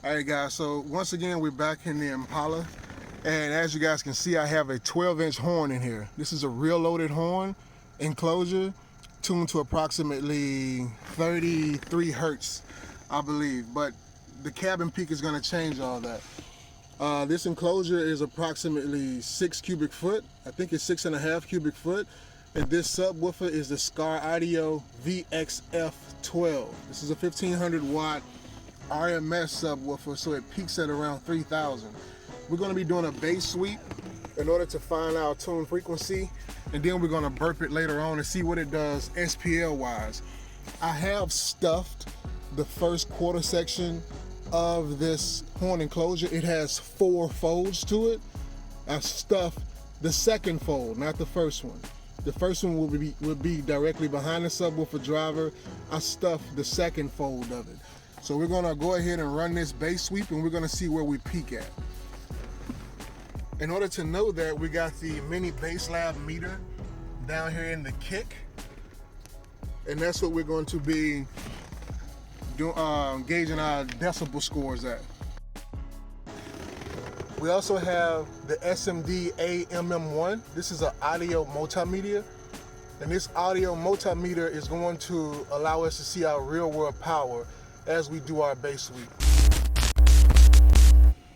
Alright guys, so once again we're back in the Impala, and as you guys can see I have a 12-inch horn in here. This is a real loaded horn, Enclosure, tuned to approximately 33 hertz, I believe, but the cabin peak is going to change all that. This Enclosure is approximately 6 cubic foot. I think it's 6.5 cubic foot. And this subwoofer is the Skar Audio VXF12. This is a 1500 watt RMS subwoofer, so it peaks at around 3000. We're going to be doing a bass sweep in order to find our tune frequency, and then we're going to burp it later on and see what it does SPL wise. I have stuffed the first quarter section of this horn enclosure. It has 4 folds to it. I stuffed the second fold, not the first one. The first one would be directly behind the subwoofer driver. I stuffed the second fold of it. So we're gonna go ahead and run this bass sweep, and we're gonna see where we peak at. In order to know that, we got the mini bass lab meter down here in the kick, and that's what we're going to be gauging our decibel scores at. We also have the SMD AMM1. This is an audio multimeter, and this audio multimeter is going to allow us to see our real world power as we do our bass sweep.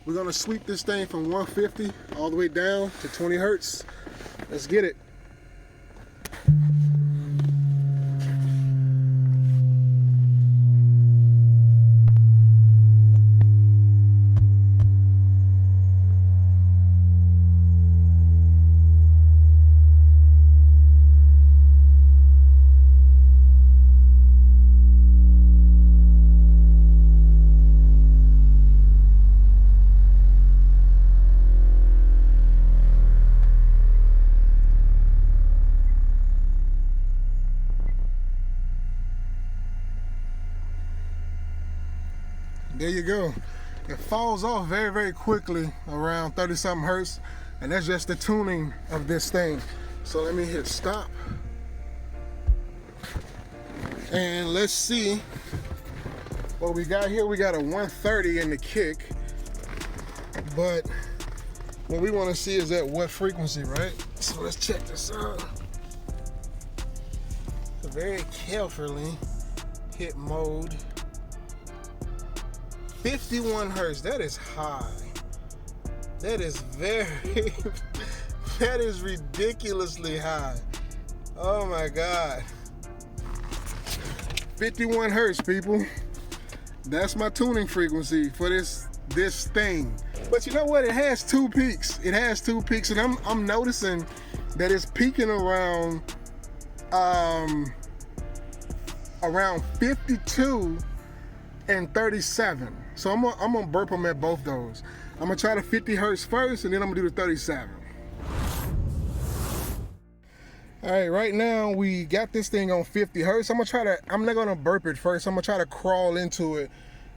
We're gonna sweep this thing from 150 all the way down to 20 hertz. Let's get it. There you go. It falls off very, very quickly around 30-something hertz, and that's just the tuning of this thing. So let me hit stop. And let's see what we got here. We got a 130 in the kick, but what we want to see is at what frequency, right? So let's check this out. So very carefully hit mode. 51 hertz, that is high. That is very, that is ridiculously high. Oh my God. 51 hertz, people. That's my tuning frequency for this thing. But you know what? It has 2 peaks. It has 2 peaks, and I'm noticing that it's peaking around 52 and 37. So I'm gonna burp them at both those. I'm gonna try the 50 hertz first, and then I'm gonna do the 37. All right, right now we got this thing on 50 hertz. I'm not gonna burp it first. I'm gonna try to crawl into it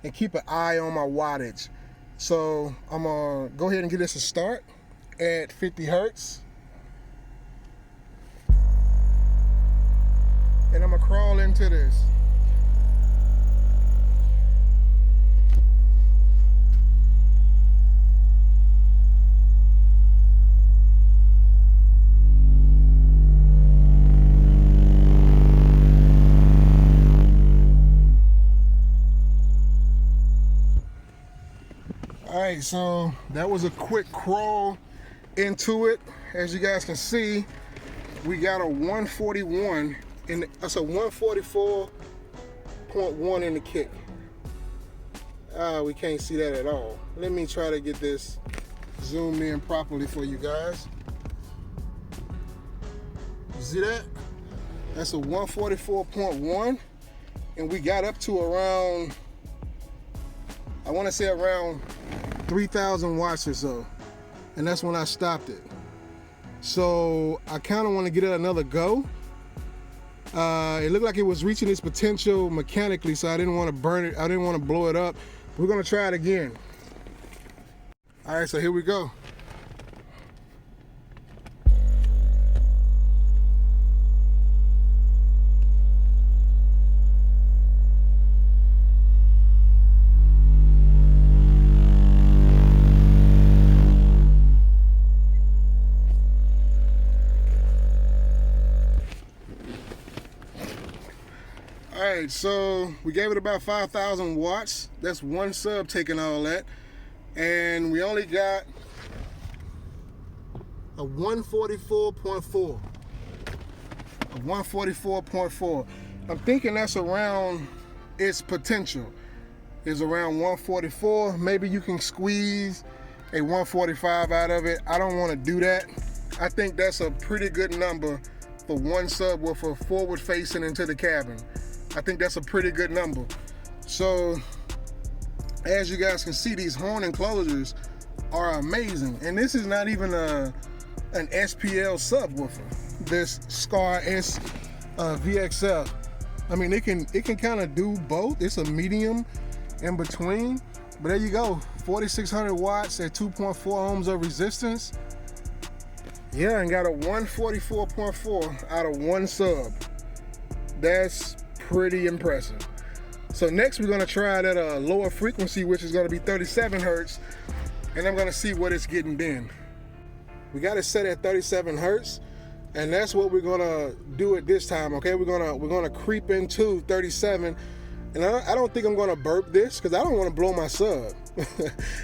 and keep an eye on my wattage. So I'm gonna go ahead and give this a start at 50 hertz. And I'm gonna crawl into this. All right, so that was a quick crawl into it. As you guys can see, we got a 141 that's a 144.1 in the kick. We can't see that at all. Let me try to get this zoomed in properly for you guys. You see that? That's a 144.1, and we got up to around, I want to say around 3,000 watts or so, and that's when I stopped it. So I kind of want to get it another go. It looked like it was reaching its potential mechanically, so I didn't want to burn it. I didn't want to blow it up. We're gonna try it again. All right, so here we go. right, so we gave it about 5,000 watts. That's one sub taking all that. And we only got a 144.4. A 144.4. I'm thinking that's around its potential. Is around 144. Maybe you can squeeze a 145 out of it. I don't want to do that. I think that's a pretty good number for one subwoofer forward facing into the cabin. I think that's a pretty good number. So as you guys can see, these horn enclosures are amazing. And this is not even an SPL subwoofer. This Skar VXF. I mean, it can kind of do both. It's a medium in between. But there you go, 4,600 watts at 2.4 ohms of resistance. Yeah, and got a 144.4 out of one sub. That's pretty impressive. So next we're gonna try it at a lower frequency, which is gonna be 37 hertz, and I'm gonna see what it's getting then. We got it set at 37 hertz, and that's what we're gonna do it this time, okay? We're gonna creep into 37, and I don't think I'm gonna burp this, because I don't wanna blow my sub.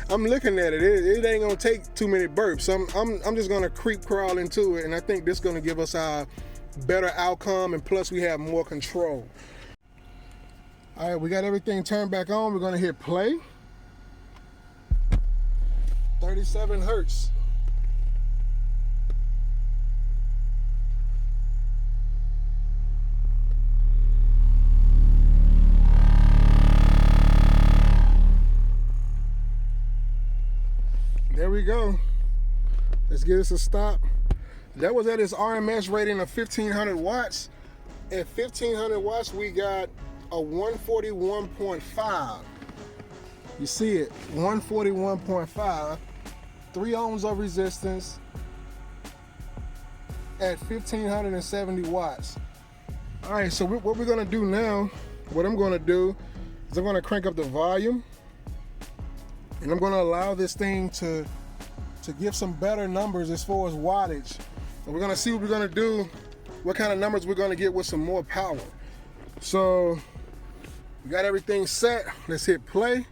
I'm looking at it. It ain't gonna take too many burps. I'm just gonna creep crawl into it, and I think this is gonna give us our better outcome, and plus we have more control. All right, we got everything turned back on. We're gonna hit play. 37 hertz. There we go. Let's give this a stop. That was at its RMS rating of 1,500 watts. At 1,500 watts, we got a 141.5. You see it, 141.5. 3 ohms of resistance at 1,570 watts. All right, so what we're gonna do now, what I'm gonna do is I'm gonna crank up the volume, and I'm gonna allow this thing to give some better numbers as far as wattage. And we're gonna see what we're gonna do, what kind of numbers we're gonna get with some more power. So we got everything set. Let's hit play.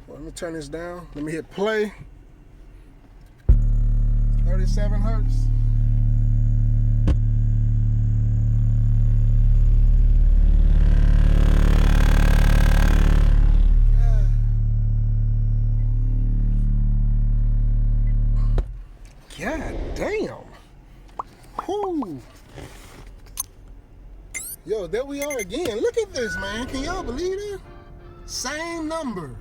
Well, let me turn this down. Let me hit play. 37 hertz. God damn. Whoo. Yo, there we are again. Look at this, man. Can y'all believe it? Same number.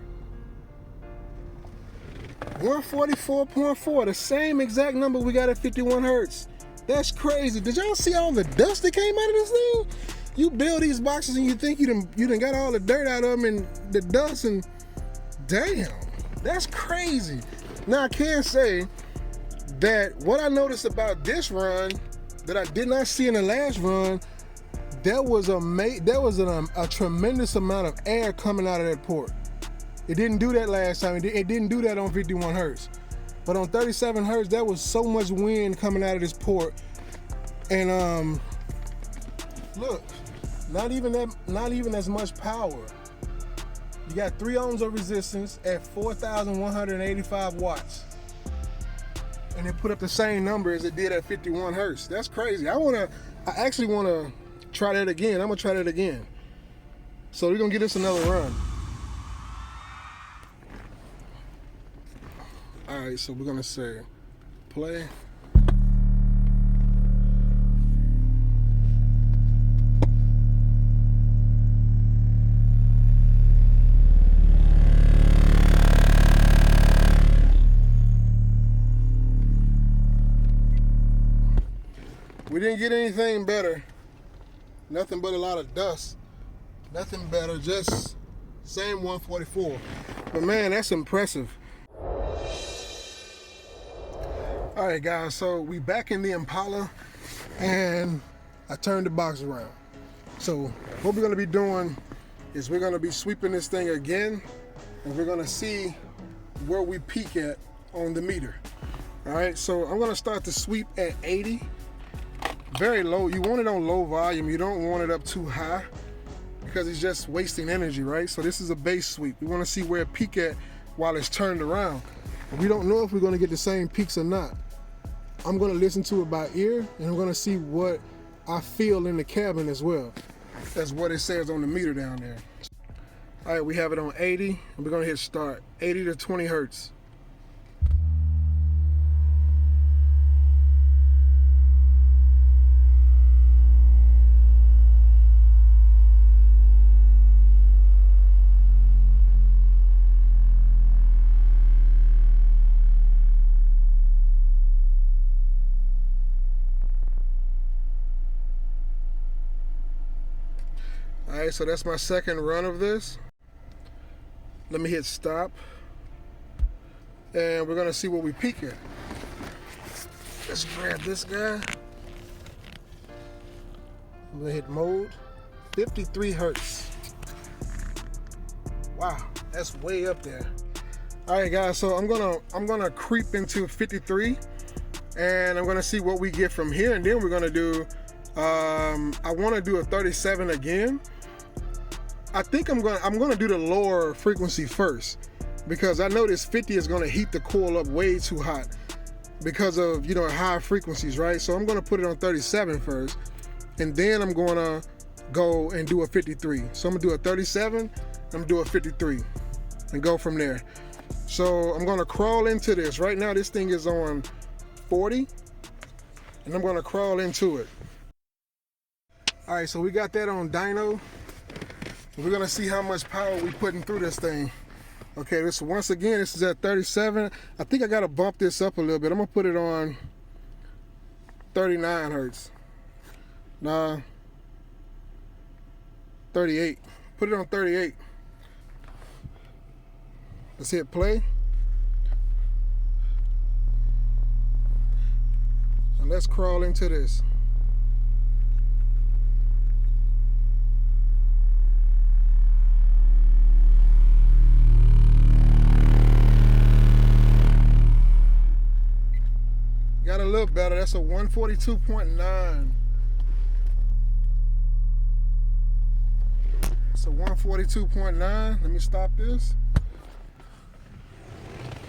144.4, the same exact number we got at 51 hertz. That's crazy. Did y'all see all the dust that came out of this thing? You build these boxes and you think you done got all the dirt out of them and the dust, and damn, that's crazy. Now I can say that what I noticed about this run that I did not see in the last run, there was a tremendous amount of air coming out of that port. It didn't do that last time. It didn't do that on 51 hertz. But on 37 hertz, there was so much wind coming out of this port. And look, not even as much power. You got 3 ohms of resistance at 4,185 watts. And it put up the same number as it did at 51 hertz. That's crazy. I actually wanna try that again. I'm gonna try that again. So we're gonna give this another run. All right, so we're gonna say play. We didn't get anything better. Nothing but a lot of dust. Nothing better, just same 144. But man, that's impressive. All right, guys, so we back in the Impala, and I turned the box around. So what we're gonna be doing is we're gonna be sweeping this thing again, and we're gonna see where we peak at on the meter. All right, so I'm gonna start the sweep at 80. Very low. You want it on low volume. You don't want it up too high, because it's just wasting energy, right? So this is a bass sweep. We want to see where it peak at while it's turned around. We don't know if we're going to get the same peaks or not. I'm going to listen to it by ear, and I'm going to see what I feel in the cabin as well. That's what it says on the meter down there. All right, we have it on 80, and we're going to hit start. 80 to 20 hertz. All right, so that's my second run of this. Let me hit stop. And we're gonna see what we peak at. Let's grab this guy. I'm gonna hit mode, 53 hertz. Wow, that's way up there. All right, guys, so I'm gonna creep into 53, and I'm gonna see what we get from here, and then we're gonna do, I wanna do a 37 again. I think I'm gonna do the lower frequency first, because I know this 50 is gonna heat the coil up way too hot because of, you know, high frequencies, right? So I'm gonna put it on 37 first, and then I'm gonna go and do a 53. So I'm gonna do a 37, I'm gonna do a 53, and go from there. So I'm gonna crawl into this. Right now this thing is on 40, and I'm gonna crawl into it. All right, so we got that on dyno. We're gonna see how much power we putting through this thing. Okay, this once again, this is at 37. I think I gotta bump this up a little bit. I'm gonna put it on 39 hertz. Nah, 38. Put it on 38. Let's hit play. And let's crawl into this. Got a little better. That's a 142.9. It's a 142.9. Let me stop this.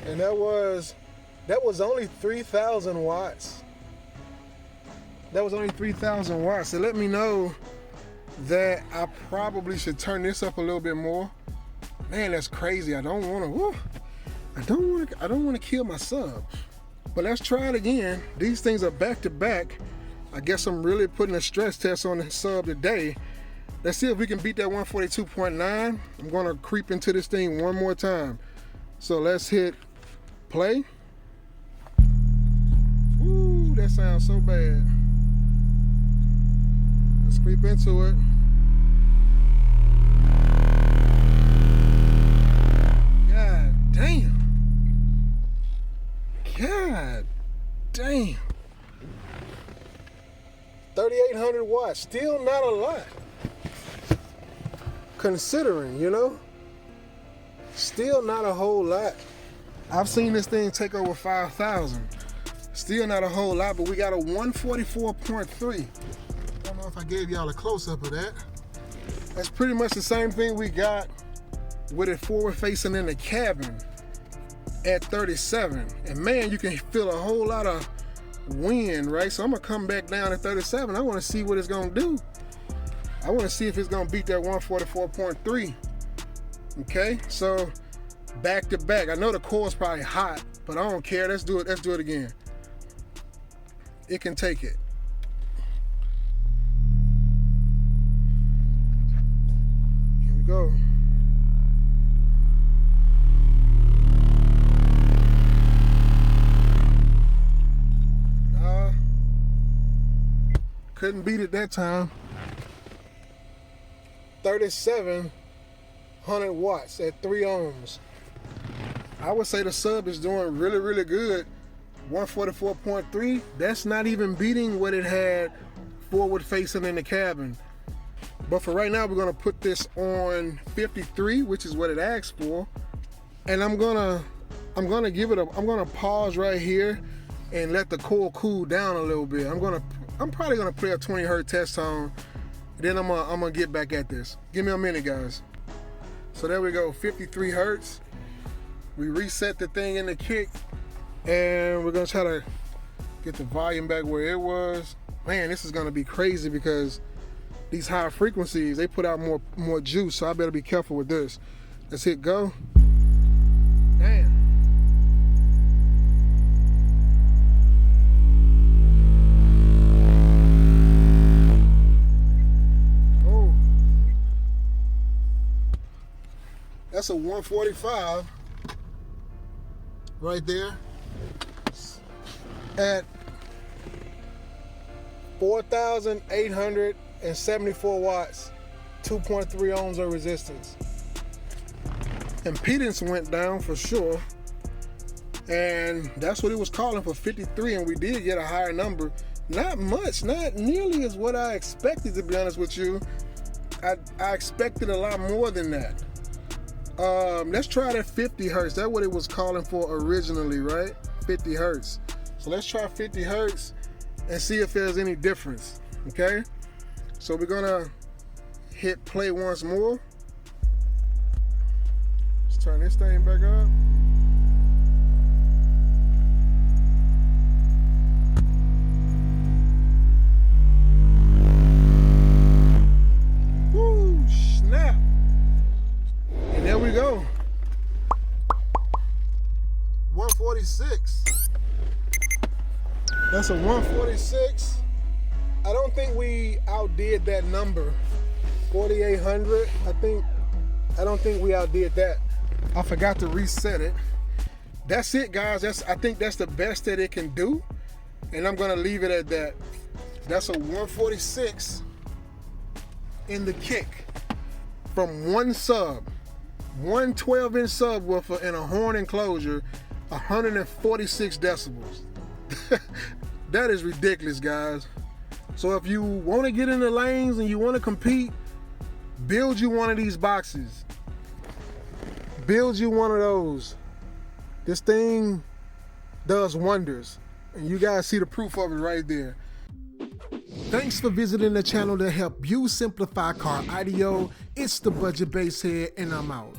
And that was only 3,000 watts. That was only 3,000 watts. So let me know that I probably should turn this up a little bit more. Man, that's crazy. I don't want to kill my sub. But let's try it again. These things are back to back. I guess I'm really putting a stress test on the sub today. Let's see if we can beat that 142.9. I'm gonna creep into this thing one more time. So let's hit play. Ooh, that sounds so bad. Let's creep into it. God damn. God damn. 3,800 watts, still not a lot. Considering, you know, still not a whole lot. I've seen this thing take over 5,000. Still not a whole lot, but we got a 144.3. I don't know if I gave y'all a close-up of that. That's pretty much the same thing we got with it forward facing in the cabin at 37. And man, you can feel a whole lot of wind, right? So I'm gonna come back down at 37. I wanna see what it's gonna do. I wanna see if it's gonna beat that 144.3. Okay, so back to back. I know the core's probably hot, but I don't care. Let's do it again. It can take it. Here we go. Couldn't beat it that time. 3,700 watts at 3 ohms. I would say the sub is doing really, really good. 144.3, that's not even beating what it had forward facing in the cabin. But for right now, we're gonna put this on 53, which is what it asked for. And I'm gonna pause right here and let the coil cool down a little bit. I'm probably gonna play a 20 hertz test tone Then I'm gonna get back at this. Give me a minute, guys. So there we go, 53 hertz. We reset the thing in the kick, and we're gonna try to get the volume back where it was. Man, this is gonna be crazy because these high frequencies, they put out more juice, so I better be careful with this. Let's hit go. Damn. Oh. That's a 145 right there at 4,874 watts, 2.3 ohms of resistance. Impedance went down for sure, and that's what it was calling for, 53, and we did get a higher number. Not much, not nearly as what I expected, to be honest with you. I expected a lot more than that. Let's try that 50 hertz. That's what it was calling for originally, right? 50 hertz. So let's try 50 hertz and see if there's any difference, okay? So we're gonna hit play once more. Let's turn this thing back up. Woo, snap. And there we go. 146. That's a 146. I don't think we outdid that number. 4,800. I don't think we outdid that. I forgot to reset it. That's it, guys. I think that's the best that it can do, and I'm gonna leave it at that. That's a 146 in the kick from one sub, one 12-inch subwoofer and a horn enclosure, 146 decibels. That is ridiculous, guys. So if you want to get in the lanes and you want to compete, build you one of these boxes. Build you one of those. This thing does wonders, and you guys see the proof of it right there. Thanks for visiting the channel to help you simplify car audio. It's the Budget Bass Head, and I'm out.